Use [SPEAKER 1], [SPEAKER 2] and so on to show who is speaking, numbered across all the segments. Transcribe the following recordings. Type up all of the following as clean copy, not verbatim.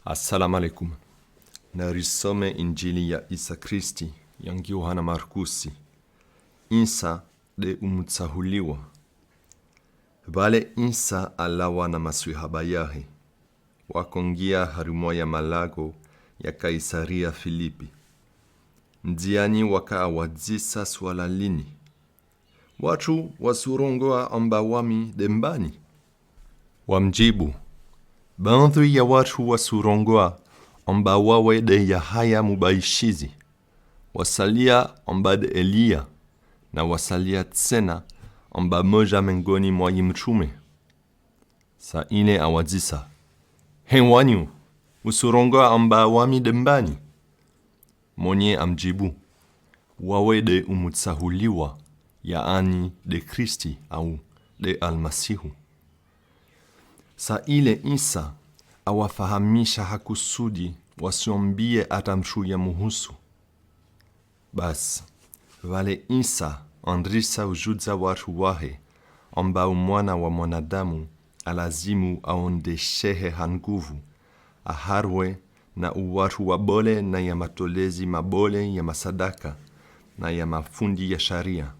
[SPEAKER 1] Assalamu alaikum. Narisome Injili ya Isa Kristi yangi Yohana Markusi. Isa de umutsahuliwa. Vale Isa alawa na maswihaba yahe. Wakongia harimo ya malago ya Kaisaria Filipi. Njiani wakawadzisa swala lini. Watu wasurongoa ambawami dembani. Wamjibu. Baadhi ya watu wasurongoa amba wawe de Yahaya mubaishizi, wasalia amba de Elia, na wasalia tsena amba moja miongoni mwa mitume. Sa ine awadzisa, henwanyu, usurongoa amba wami dembani. Mwenye amjibu, wawe de umutsahuliwa, yaani de Kristi au de Almasihu. Sa ile Isa awafahamisha hakusudi wasiombie atamshuya muhusu. Bas, vale Isa andrisa ujudza watu wahe ambao mwana wa mwanadamu alazimu aondeshehe hanguvu, aharwe na uwatu wabole na ya matolezi mabole ya masadaka na ya mafundi ya sharia.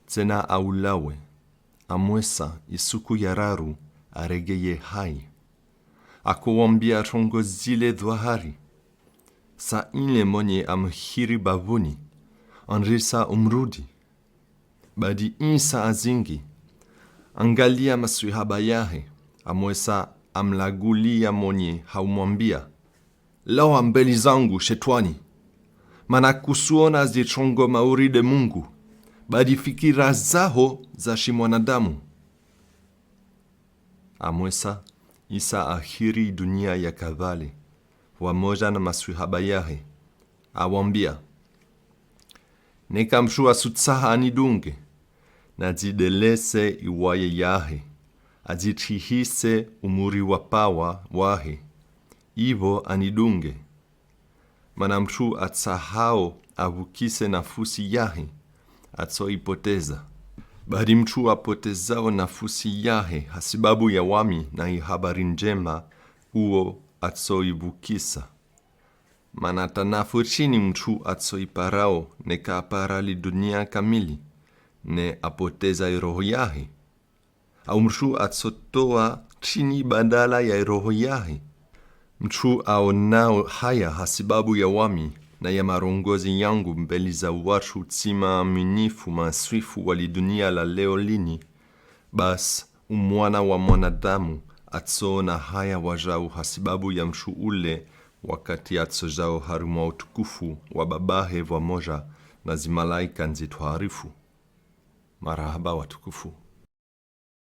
[SPEAKER 1] Tena aulawe, amwesa isuku yararu aregeye hai. Akuwambia rongo zile dhwahari. Sa ile mwenye amhiri bavuni, anrisa umrudi. Badi Isa azingi, angalia maswihaba yahe, amwesa amlagulia mwenye haumwambia, lawa mbeli zangu shetwani, mana kusuona zitrongo mauri de Mungu, badi fikira zaho za shimwanadamu. Amwesa, Isa ahiri dunia ya kavale, wamoja na maswihaba yahe, awambia, nekamshua sutsaha anidunge, na zidelese iwaye yahe, azitrihise umuri wapawa wahe, ivo anidunge. Manamshu atsahao avukise nafusi yahe, atsoipoteza. Badi mtu apotezao nafusi yahe hasibabu ya wami na habari njema uo atsoivukisa. Manatanafu chini mtu atsoiparao ne kaaparali dunia kamili ne apoteza roho yahe. Au mtu atsotoa chini badala ya roho yahe. Mtu aonao haya hasibabu ya wami na ya marongozi yangu mbeli za watu tsima aminifu maswifu wali dunia la leo lini, bas umwana wa mwanadamu atsoona haya wajao hasibabu ya mshu ule wakati atsojao harumwa utukufu wa babahe wa moja na zimalaika nzituharifu. Marahaba watukufu.